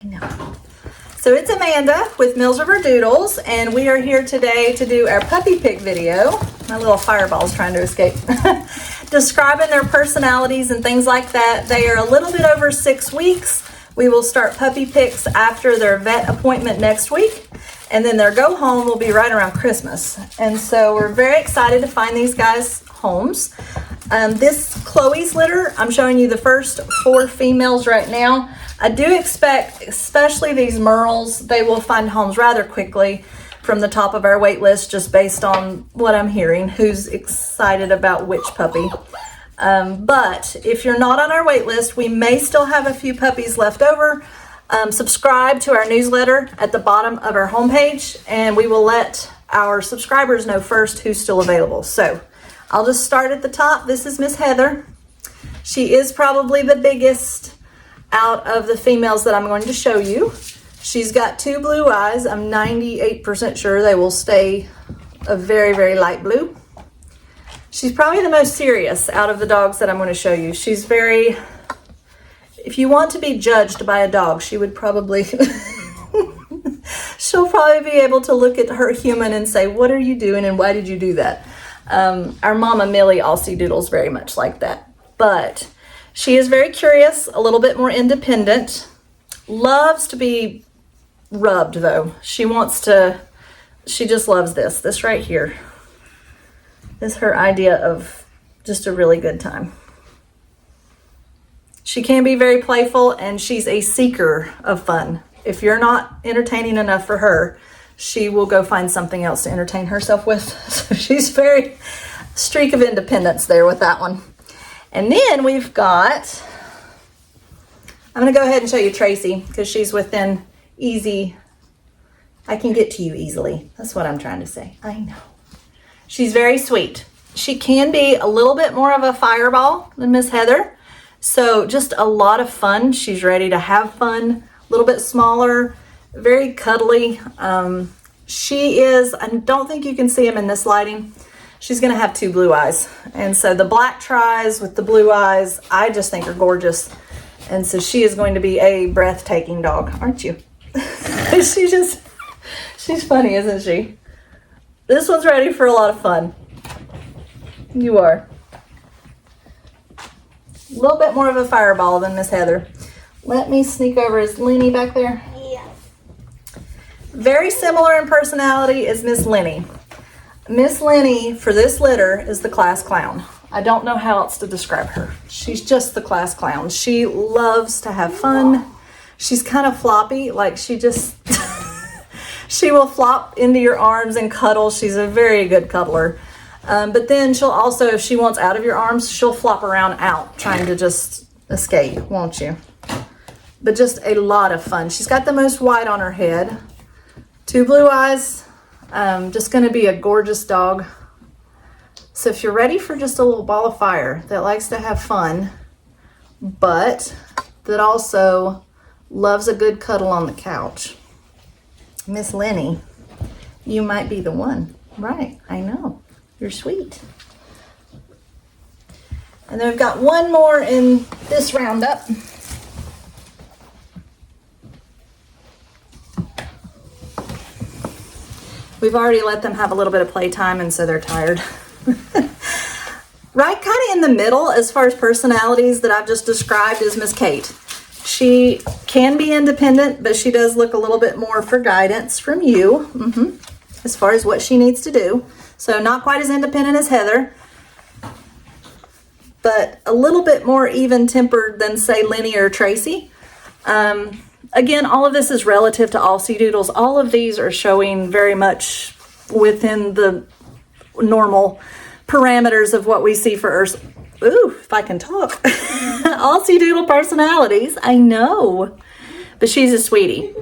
I know. So it's Amanda with Mills River Doodles, and we are here today to do our puppy pick video. My little fireball's trying to escape. Describing their personalities and things like that. They are a little bit over 6 weeks. We will start puppy picks after their vet appointment next week, and then their go home will be right around Christmas. And so we're very excited to find these guys homes. This Chloe's litter, I'm showing you the first 4 females right now. I do expect, especially these Merles, they will find homes rather quickly from the top of our wait list, just based on what I'm hearing, who's excited about which puppy. But if you're not on our wait list, we may still have a few puppies left over. Subscribe to our newsletter at the bottom of our homepage, and we will let our subscribers know first who's still available. So I'll just start at the top. This is Miss Heather. She is probably the biggest out of the females that I'm going to show you. She's got 2 blue eyes. I'm 98% sure they will stay a very, very light blue. She's probably the most serious out of the dogs that I'm going to show you. She's very, if you want to be judged by a dog, she would probably, she'll probably be able to look at her human and say, what are you doing and why did you do that? Our mama Millie also doodles very much like that. But she is very curious, a little bit more independent, loves to be rubbed though. She just loves this right here is her idea of just a really good time. She can be very playful, and she's a seeker of fun. If you're not entertaining enough for her, she will go find something else to entertain herself with. So she's very streak of independence there with that one. And then we've got, I'm going to go ahead and show you Tracy because she's within easy, I can get to you easily. That's what I'm trying to say. I know. She's very sweet. She can be a little bit more of a fireball than Miss Heather. So just a lot of fun. She's ready to have fun, a little bit smaller, very cuddly. She is, I don't think you can see them in this lighting. She's going to have 2 blue eyes. And so the black tries with the blue eyes, I just think are gorgeous. And so she is going to be a breathtaking dog, aren't you? She's funny, isn't she? This one's ready for a lot of fun. You are. A little bit more of a fireball than Miss Heather. Let me sneak over. Is Linnie back there? Yeah. Very similar in personality as Miss Linnie. Miss Linnie, for this litter, is the class clown. I don't know how else to describe her. She's just the class clown. She loves to have fun. She's kind of floppy, like she just, she will flop into your arms and cuddle. She's a very good cuddler. But then she'll also, if she wants out of your arms, she'll flop around out, trying to just escape, won't you? But just a lot of fun. She's got the most white on her head. 2 blue eyes. Just going to be a gorgeous dog. So if you're ready for just a little ball of fire that likes to have fun, but that also loves a good cuddle on the couch, Miss Linnie, you might be the one. Right, I know. You're sweet. And then we've got one more in this roundup. We've already let them have a little bit of playtime, and so they're tired. Right kind of in the middle as far as personalities that I've just described is Miss Kate. She can be independent, but she does look a little bit more for guidance from you as far as what she needs to do. So not quite as independent as Heather, but a little bit more even-tempered than, say, Linnie or Tracy. Again, all of this is relative to all sea doodles. All of these are showing very much within the normal parameters of what we see for Earth. Ooh, if I can talk. All sea doodle personalities, I know. But she's a sweetie.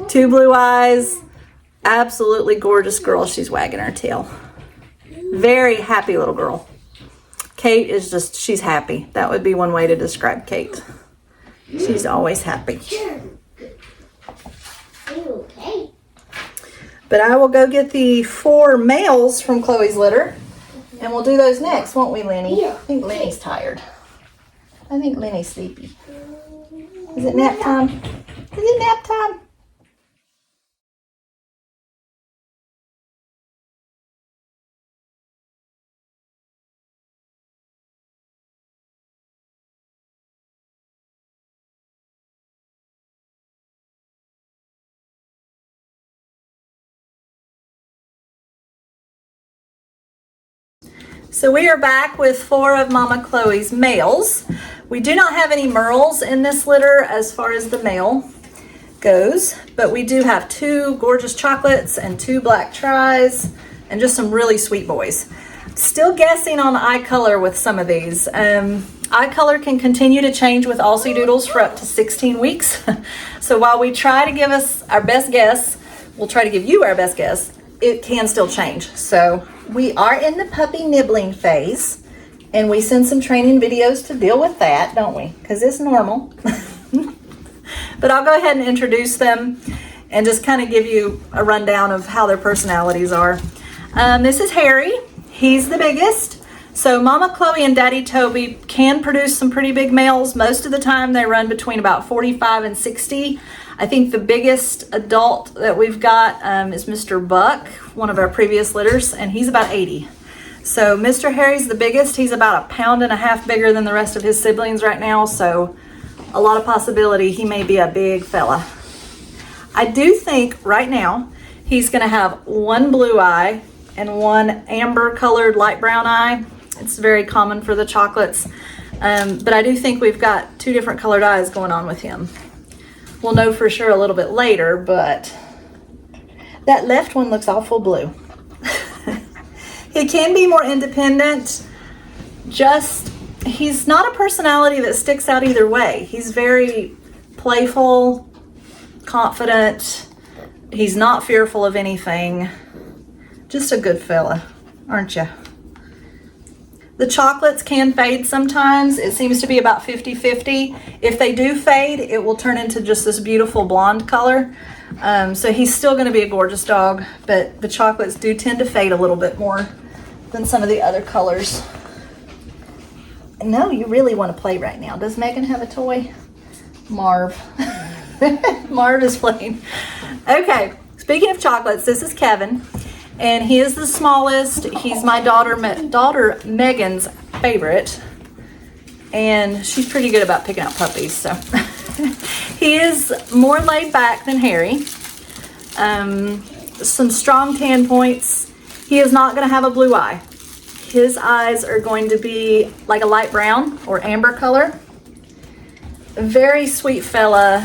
2 blue eyes, absolutely gorgeous girl. She's wagging her tail. Very happy little girl. Kate is just, she's happy. That would be one way to describe Kate. She's always happy. Okay. But I will go get the 4 males from Chloe's litter, and we'll do those next, won't we, Linnie? I think Linnie's tired. I think Linnie's sleepy. Is it nap time? Is it nap time? So we are back with 4 of Mama Chloe's males. We do not have any Merles in this litter as far as the male goes, but we do have 2 gorgeous chocolates and 2 black tries and just some really sweet boys. Still guessing on eye color with some of these. Eye color can continue to change with Aussie Doodles for up to 16 weeks. So while we try to give us our best guess, we'll try to give you our best guess, it can still change. So we are in the puppy nibbling phase, and we send some training videos to deal with that, don't we? Because it's normal. But I'll go ahead and introduce them and just kind of give you a rundown of how their personalities are. This is Harry. He's the biggest. So Mama Chloe and Daddy Toby can produce some pretty big males. Most of the time they run between about 45 and 60. I think the biggest adult that we've got is Mr. Buck, one of our previous litters, and he's about 80. So Mr. Harry's the biggest. He's about 1.5 pounds bigger than the rest of his siblings right now, so a lot of possibility he may be a big fella. I do think right now he's gonna have 1 blue eye and 1 amber colored light brown eye. It's very common for the chocolates, but I do think we've got 2 different colored eyes going on with him. We'll know for sure a little bit later, but that left one looks awful blue. He can be more independent. He's not a personality that sticks out either way. He's very playful, confident. He's not fearful of anything. Just a good fella, aren't you? The chocolates can fade sometimes. It seems to be about 50-50. If they do fade, it will turn into just this beautiful blonde color. So he's still going to be a gorgeous dog, but the chocolates do tend to fade a little bit more than some of the other colors. No, you really want to play right now. Does Megan have a toy? Marv. Marv is playing. Okay, speaking of chocolates, this is Kevin. And he is the smallest. He's my daughter Megan's favorite. And she's pretty good about picking out puppies. So he is more laid back than Harry. Some strong tan points. He is not going to have a blue eye. His eyes are going to be like a light brown or amber color. A very sweet fella.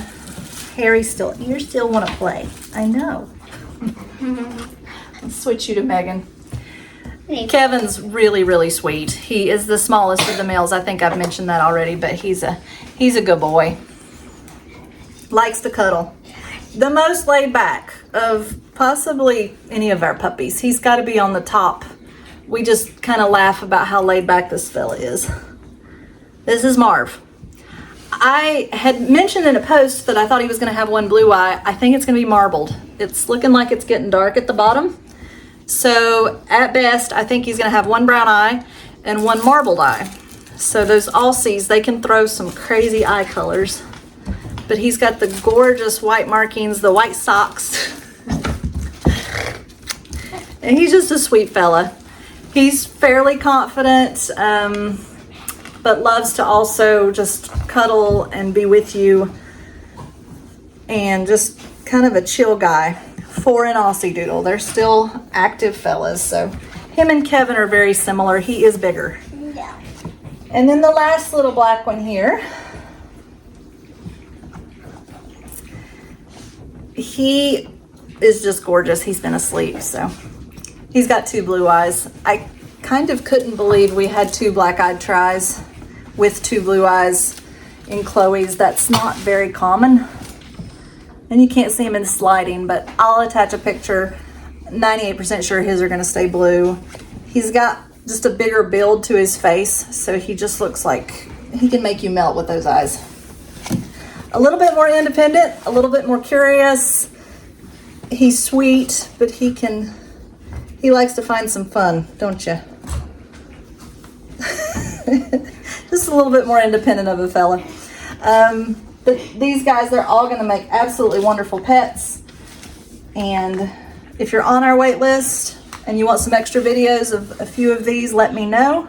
Harry, you still want to play. I know. Let's switch you to Megan. Kevin's really, really sweet. He is the smallest of the males. I think I've mentioned that already, but he's a good boy. Likes to cuddle. The most laid back of possibly any of our puppies. He's got to be on the top. We just kind of laugh about how laid back this fella is. This is Marv. I had mentioned in a post that I thought he was going to have 1 blue eye. I think it's going to be marbled. It's looking like it's getting dark at the bottom. So at best, I think he's going to have 1 brown eye and 1 marbled eye. So those Aussies, they can throw some crazy eye colors. But he's got the gorgeous white markings, the white socks. And he's just a sweet fella. He's fairly confident, but loves to also just cuddle and be with you. And just kind of a chill guy. 4 in Aussie Doodle. They're still active fellas, so him and Kevin are very similar. He is bigger. Yeah. And then the last little black one here. He is just gorgeous. He's been asleep, so he's got 2 blue eyes. I kind of couldn't believe we had 2 black-eyed tries with 2 blue eyes in Chloe's. That's not very common. And you can't see him in sliding, but I'll attach a picture. 98% sure his are going to stay blue. He's got just a bigger build to his face, so he just looks like he can make you melt with those eyes. A little bit more independent, a little bit more curious. He's sweet, but he likes to find some fun, don't you? Just a little bit more independent of a fella. these guys, they're all going to make absolutely wonderful pets. And if you're on our wait list and you want some extra videos of a few of these, let me know.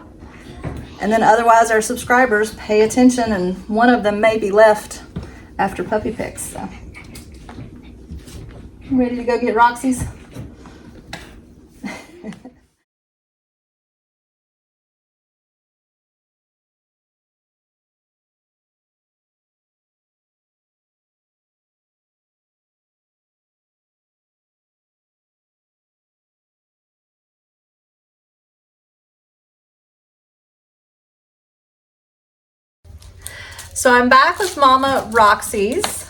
And then otherwise, our subscribers, pay attention, and one of them may be left after puppy picks. So, ready to go get Roxy's? So I'm back with Mama Roxy's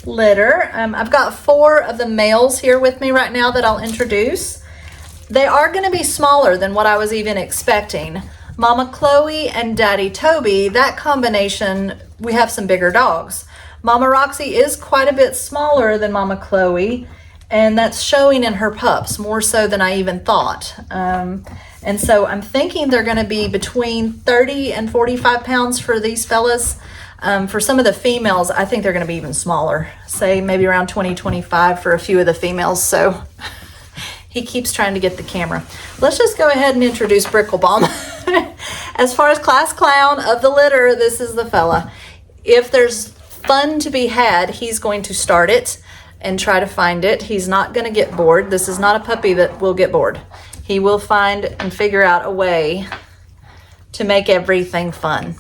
litter. I've got 4 of the males here with me right now that I'll introduce. They are going to be smaller than what I was even expecting. Mama Chloe and Daddy Toby, that combination, we have some bigger dogs. Mama Roxy is quite a bit smaller than Mama Chloe, and that's showing in her pups more so than I even thought. And so I'm thinking they're going to be between 30 and 45 pounds for these fellas. For some of the females, I think they're going to be even smaller, say maybe around 20, 25 for a few of the females. So he keeps trying to get the camera. Let's just go ahead and introduce Bricklebaum. As far as class clown of the litter, this is the fella. If there's fun to be had, he's going to start it and try to find it. He's not going to get bored. This is not a puppy that will get bored. He will find and figure out a way to make everything fun.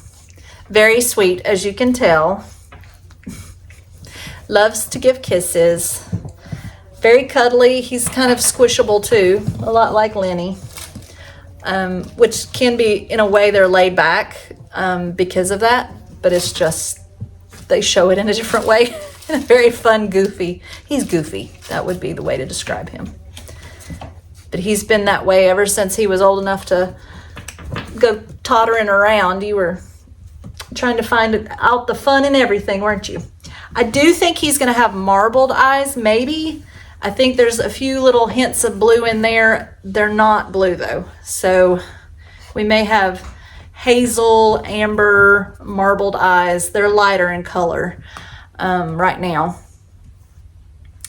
Very sweet, as you can tell. Loves to give kisses. Very cuddly. He's kind of squishable too, a lot like Linnie, which can be, in a way, they're laid back because of that, but it's just, they show it in a different way. In a very fun, goofy. He's goofy. That would be the way to describe him. But he's been that way ever since he was old enough to go tottering around. You were trying to find out the fun in everything, weren't you? I do think he's going to have marbled eyes, maybe. I think there's a few little hints of blue in there. They're not blue, though. So we may have hazel, amber, marbled eyes. They're lighter in color right now.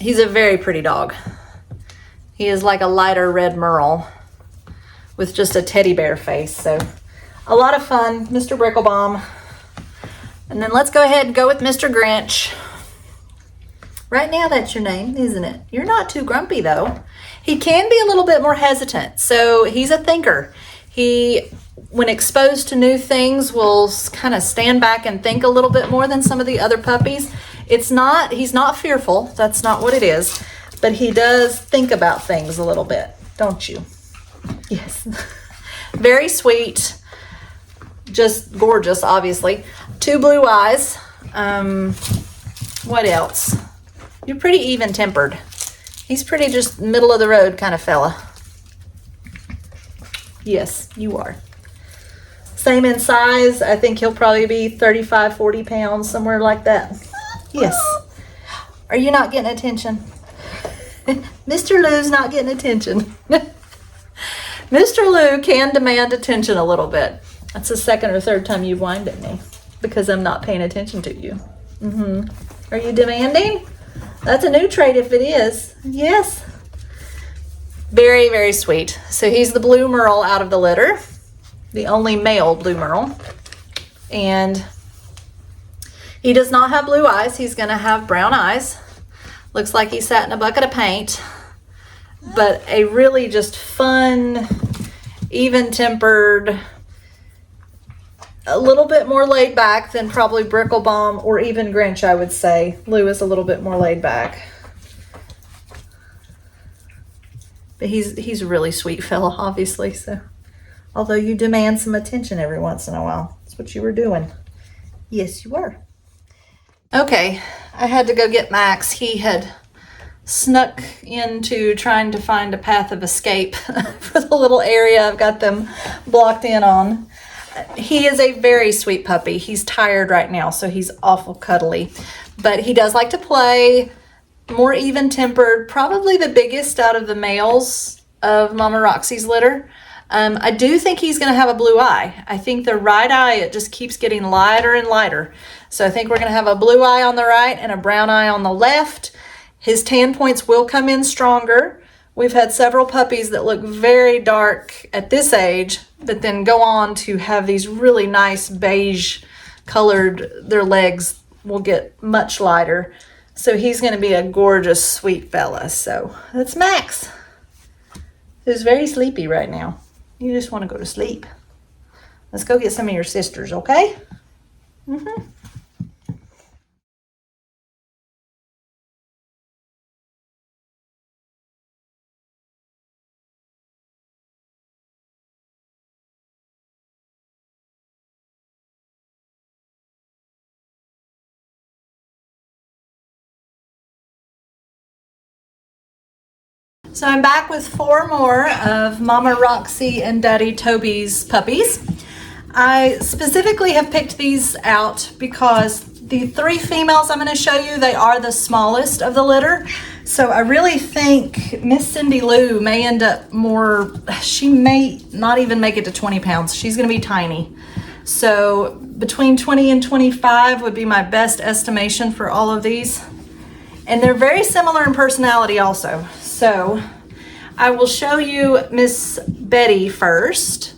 He's a very pretty dog. He is like a lighter red merle with just a teddy bear face. So a lot of fun, Mr. Bricklebaum. And then let's go ahead and go with Mr. Grinch. Right now, that's your name, isn't it? You're not too grumpy, though. He can be a little bit more hesitant. So he's a thinker. He, when exposed to new things, will kind of stand back and think a little bit more than some of the other puppies. He's not fearful. That's not what it is. But he does think about things a little bit, don't you? Yes. Very sweet. Just gorgeous, obviously. 2 blue eyes. What else? You're pretty even-tempered. He's pretty just middle of the road kind of fella. Yes, you are. Same in size. I think he'll probably be 35, 40 pounds, somewhere like that. Yes. Are you not getting attention? Mr. Lou's not getting attention. Mr. Lou can demand attention a little bit. That's the 2nd or 3rd time you've whined at me because I'm not paying attention to you. Are you demanding? That's a new trait if it is. Yes. Very, very sweet. So he's the blue merle out of the litter, the only male blue merle. And he does not have blue eyes. He's going to have brown eyes. Looks like he sat in a bucket of paint. But a really just fun, even-tempered, a little bit more laid back than probably Bricklebaum or even Grinch, I would say. Lou is a little bit more laid back. But he's a really sweet fella, obviously. So, although you demand some attention every once in a while. That's what you were doing. Yes, you were. Okay, I had to go get Max. He had snuck into trying to find a path of escape for the little area I've got them blocked in on. He is a very sweet puppy. He's tired right now, so he's awful cuddly. But he does like to play, more even-tempered, probably the biggest out of the males of Mama Roxy's litter. I do think he's going to have a blue eye. I think the right eye, it just keeps getting lighter and lighter. So I think we're going to have a blue eye on the right and a brown eye on the left. His tan points will come in stronger. We've had several puppies that look very dark at this age, but then go on to have these really nice beige colored, their legs will get much lighter. So he's going to be a gorgeous, sweet fella. So that's Max, who's very sleepy right now. You just want to go to sleep. Let's go get some of your sisters, okay? So I'm back with 4 more of Mama Roxy and Daddy Toby's puppies. I specifically have picked these out because the 3 females I'm going to show you, they are the smallest of the litter. So I really think Miss Cindy Lou may end up more, she may not even make it to 20 pounds. She's going to be tiny. So between 20 and 25 would be my best estimation for all of these. And they're very similar in personality also. So I will show you Miss Betty first.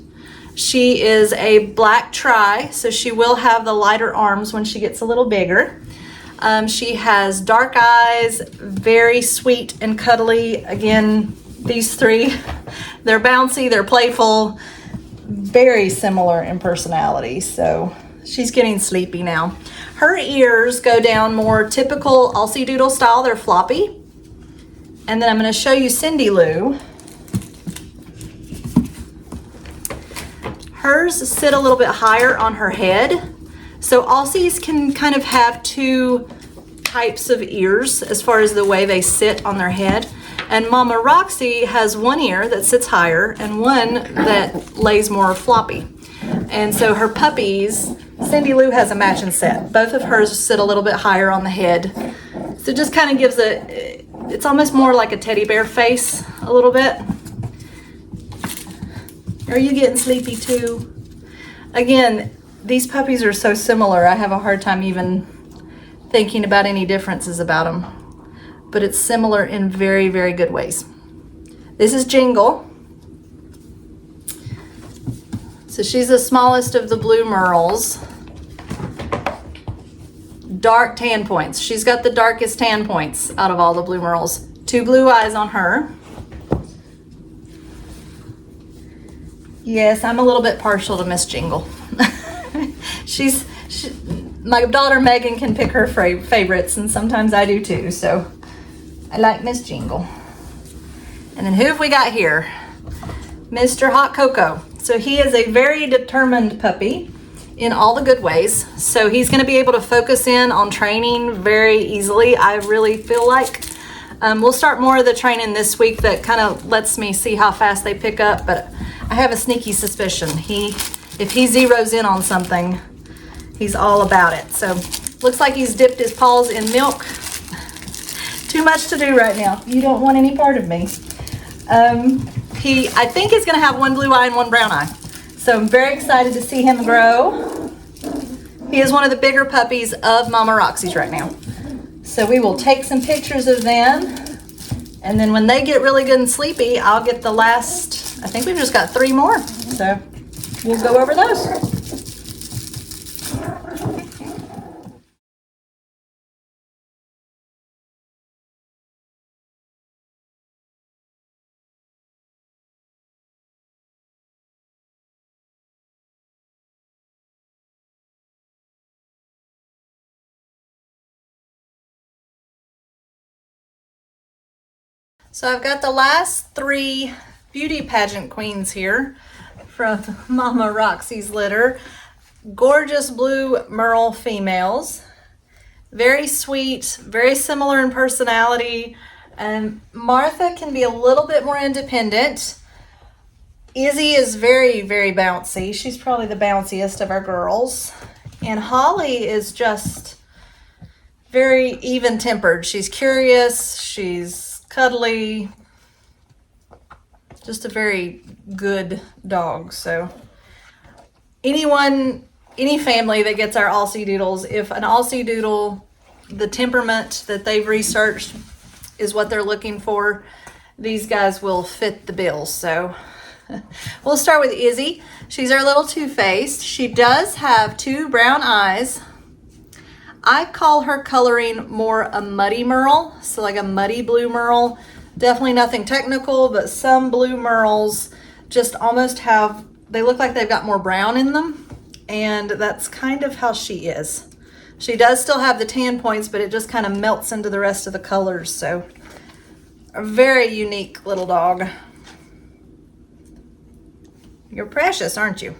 She is a black tri, so she will have the lighter arms when she gets a little bigger. She has dark eyes, very sweet and cuddly. Again, these 3, they're bouncy, they're playful, very similar in personality. So she's getting sleepy now. Her ears go down more typical Aussie Doodle style. They're floppy. And then I'm going to show you Cindy Lou. Hers sit a little bit higher on her head. So Aussies can kind of have 2 types of ears as far as the way they sit on their head. And Mama Roxy has 1 ear that sits higher and 1 that lays more floppy. And so her puppies, Cindy Lou has a matching set. Both of hers sit a little bit higher on the head. So it just kind of gives it's almost more like a teddy bear face a little bit. Are you getting sleepy too? Again, these puppies are so similar, I have a hard time even thinking about any differences about them. But it's similar in very, very good ways. This is Jingle. So she's the smallest of the blue merles. Dark tan points. She's got the darkest tan points out of all the blue merles. 2 blue eyes on her. Yes, I'm a little bit partial to Miss Jingle. My daughter Megan can pick her favorites, and sometimes I do too. So I like Miss Jingle. And then who have we got here? Mr. Hot Cocoa. So he is a very determined puppy in all the good ways. So he's going to be able to focus in on training very easily, I really feel like. We'll start more of the training this week that kind of lets me see how fast they pick up, but I have a sneaky suspicion. If he zeroes in on something, he's all about it. So looks like he's dipped his paws in milk. Too much to do right now. You don't want any part of me. I think he's going to have 1 blue eye and 1 brown eye. So I'm very excited to see him grow. He is one of the bigger puppies of Mama Roxy's right now. So we will take some pictures of them. And then when they get really good and sleepy, I'll get the last, I think we've just got 3 more. So we'll go over those. So I've got the last 3 beauty pageant queens here from Mama Roxy's litter. Gorgeous blue merle females. Very sweet, very similar in personality. And Martha can be a little bit more independent. Izzy is very, very bouncy. She's probably the bounciest of our girls. And Holly is just very even-tempered. She's curious, she's cuddly. Just a very good dog. So anyone, any family that gets our Aussie Doodles, if an Aussie Doodle, the temperament that they've researched is what they're looking for, these guys will fit the bill. So we'll start with Izzy. She's our little two-faced. She does have 2 brown eyes. I call her coloring more a muddy merle, so like a muddy blue merle. Definitely nothing technical, but some blue merles just almost have, they look like they've got more brown in them, and that's kind of how she is. She does still have the tan points, but it just kind of melts into the rest of the colors, so a very unique little dog. You're precious, aren't you?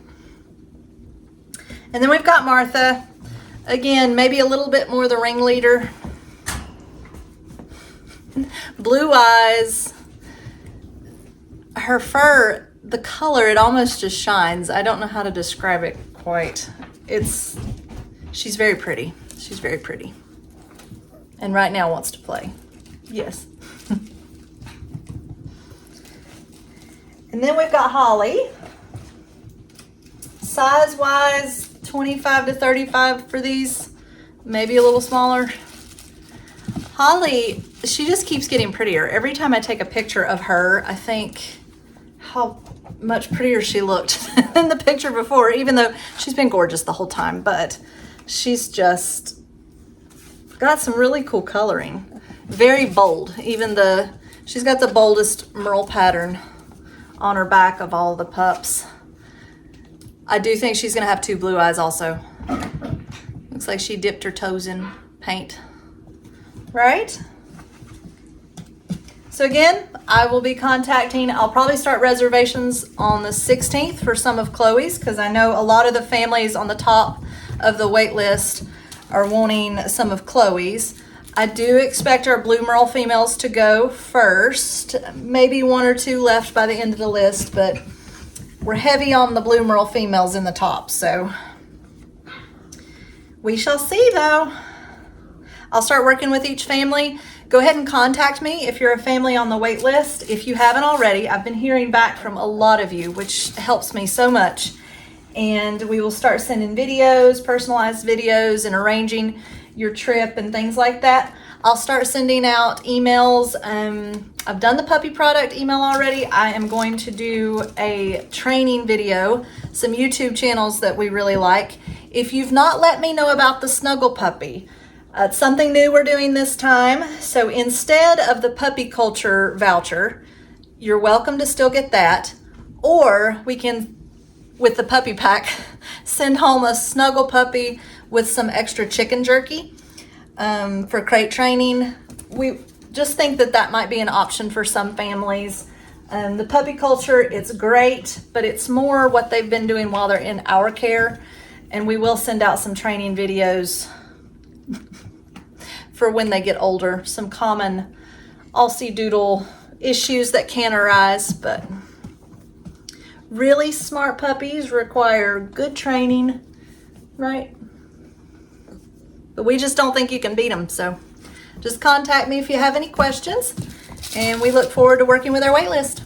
And then we've got Martha. Again, maybe a little bit more the ringleader. Blue eyes. Her fur, the color, it almost just shines. I don't know how to describe it quite. She's very pretty. She's very pretty. And right now wants to play. Yes. And then we've got Holly. Size-wise, 25 to 35 for these, maybe a little smaller. Holly, she just keeps getting prettier. Every time I take a picture of her, I think how much prettier she looked than the picture before, even though she's been gorgeous the whole time, but she's just got some really cool coloring. Very bold. She's got the boldest merle pattern on her back of all the pups. I do think she's gonna have 2 blue eyes also. Looks like she dipped her toes in paint. Right? So again, I will be contacting, I'll probably start reservations on the 16th for some of Chloe's, because I know a lot of the families on the top of the wait list are wanting some of Chloe's. I do expect our blue merle females to go first. Maybe 1 or 2 left by the end of the list, but we're heavy on the blue merle females in the top, so we shall see though. I'll start working with each family. Go ahead and contact me if you're a family on the wait list. If you haven't already, I've been hearing back from a lot of you, which helps me so much. And we will start sending videos, personalized videos, and arranging your trip and things like that. I'll start sending out emails. I've done the puppy product email already. I am going to do a training video, some YouTube channels that we really like. If you've not let me know about the Snuggle Puppy, it's something new we're doing this time. So instead of the puppy culture voucher, you're welcome to still get that. Or we can, with the puppy pack, send home a Snuggle Puppy with some extra chicken jerky for crate training. We just think that that might be an option for some families. The puppy culture, it's great, but it's more what they've been doing while they're in our care. And we will send out some training videos for when they get older, some common Aussie Doodle issues that can arise, but really smart puppies require good training, right? But we just don't think you can beat them, so just contact me if you have any questions, and we look forward to working with our wait list.